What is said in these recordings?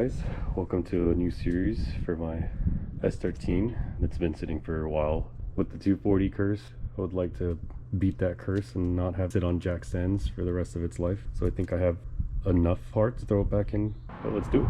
guys, welcome to a new series for my S13 that's been sitting for a while. With the 240 curse, I would like to beat that curse and not have it sit on jack stands for the rest of its life. So I think I have enough parts to throw it back in, but let's do it.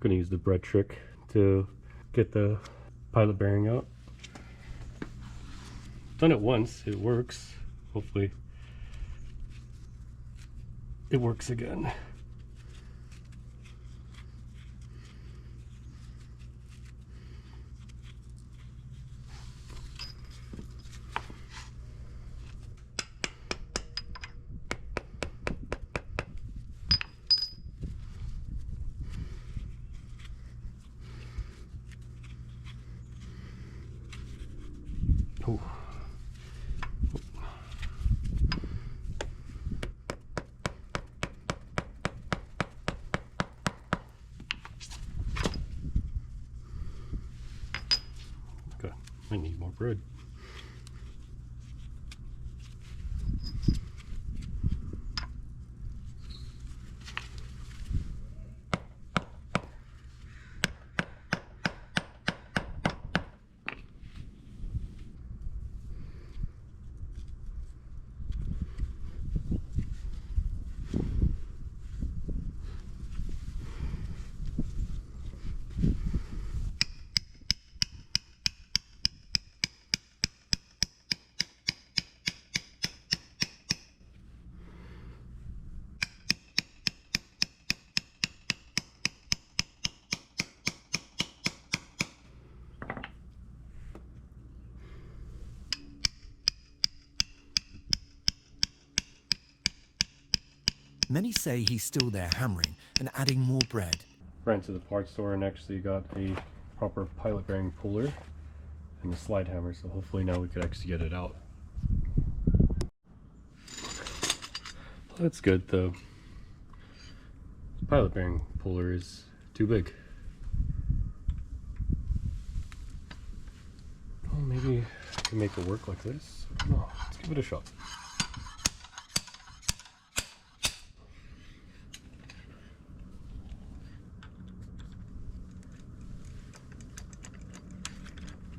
Gonna use the bread trick to get the pilot bearing out. Done it once, it works. Hopefully it works again. Ooh. Okay, I need more bread. Many say he's still there hammering and adding more bread. Ran to the parts store and actually got a proper pilot bearing puller and a slide hammer, so hopefully now we could actually get it out. That's good. The pilot bearing puller is too big. Well, maybe I can make it work like this. Oh, let's give it a shot.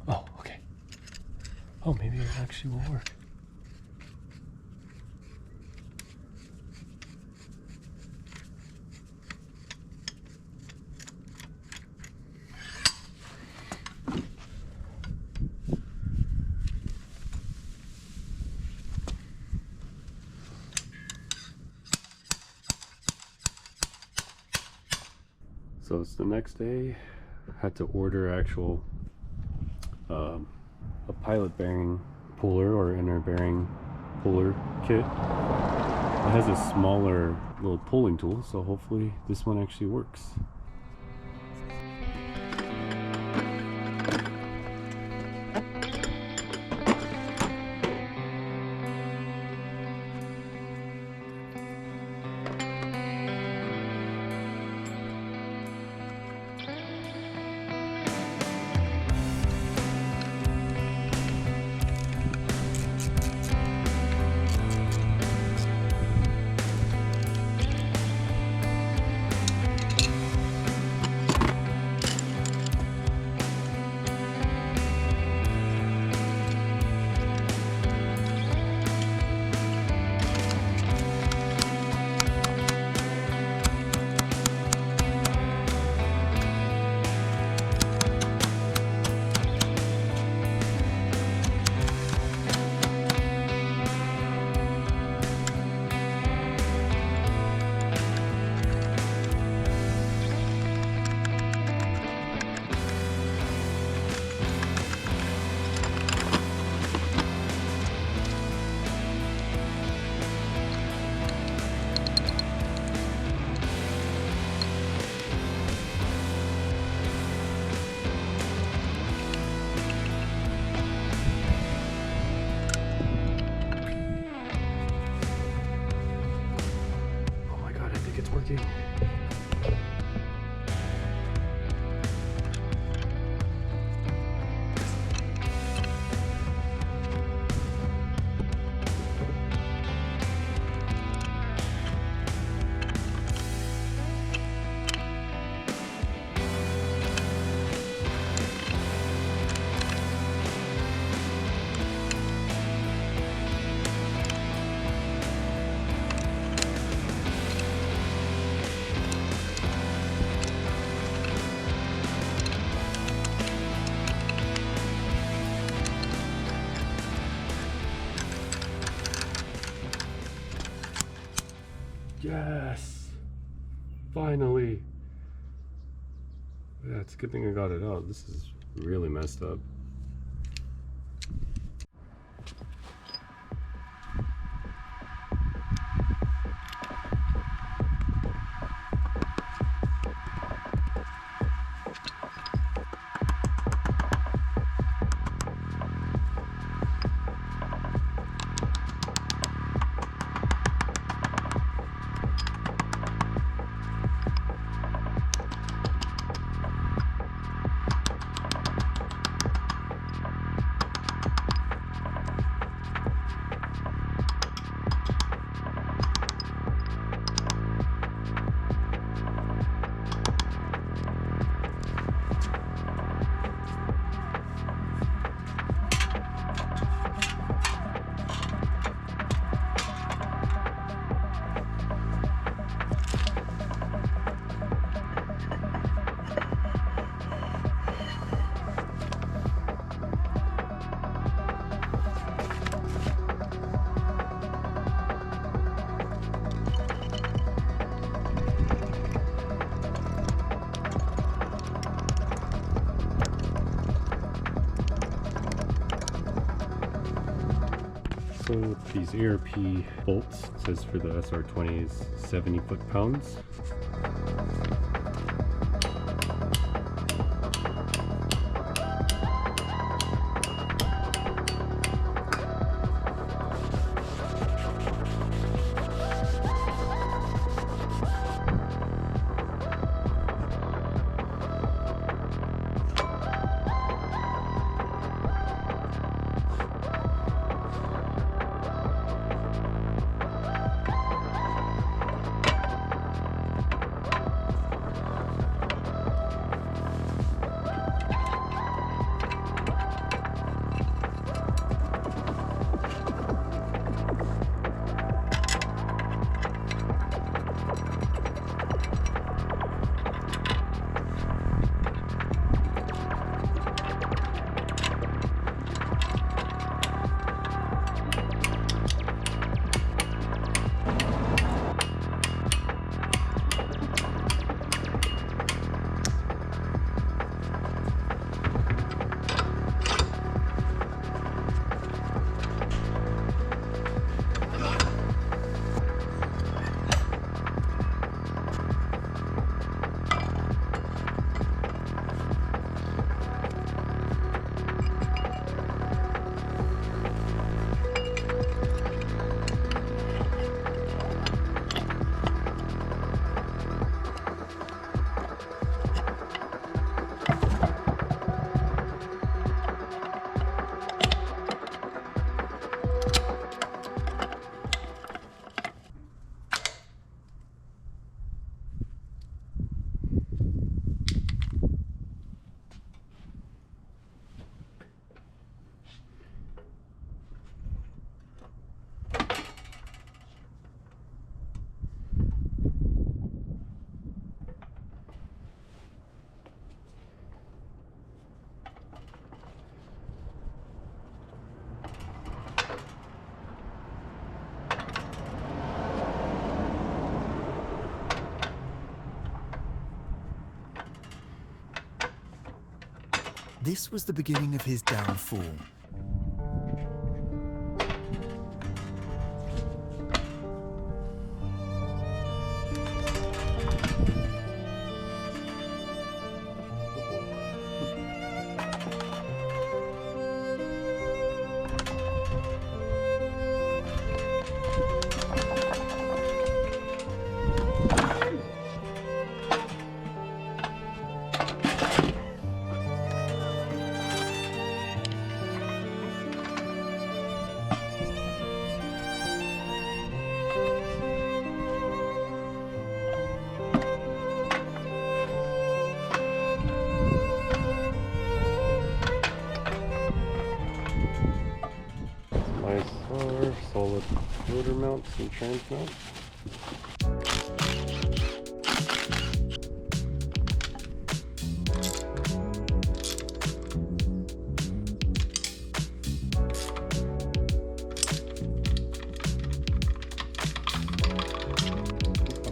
Oh, okay. Oh, maybe it actually will work. So it's the next day. Had to order actual a pilot bearing puller or inner bearing puller kit. It has a smaller little pulling tool, so hopefully this one actually works. Working. Yes! Finally! Yeah, it's a good thing I got it out. This is really messed up. with these ARP bolts. It says for the SR20 is 70 foot-pounds. This was the beginning of his downfall. Solid rotor mounts and trans mounts.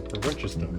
The wrench is stuck.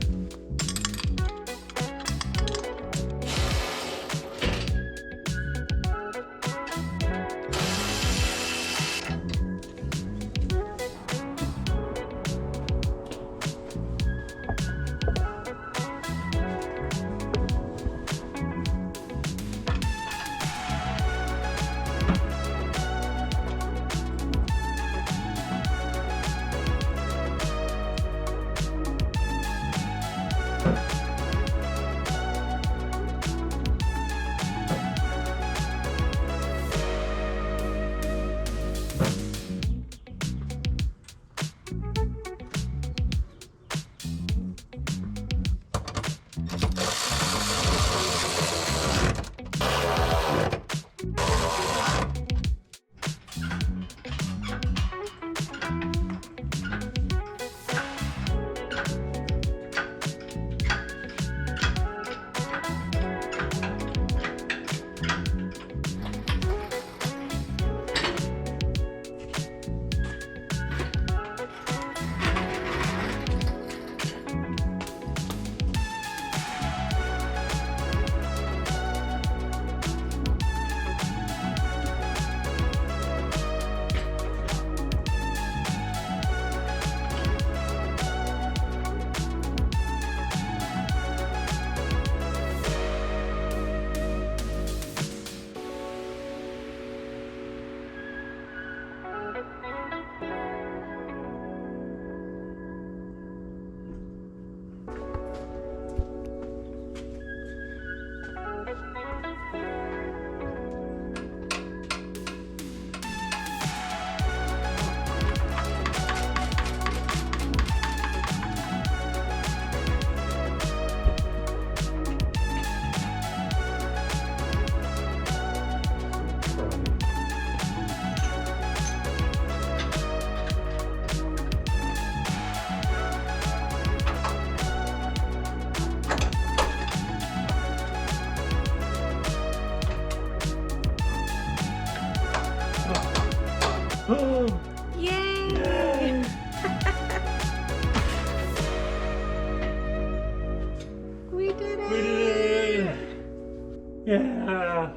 We did it! We did it! Yeah!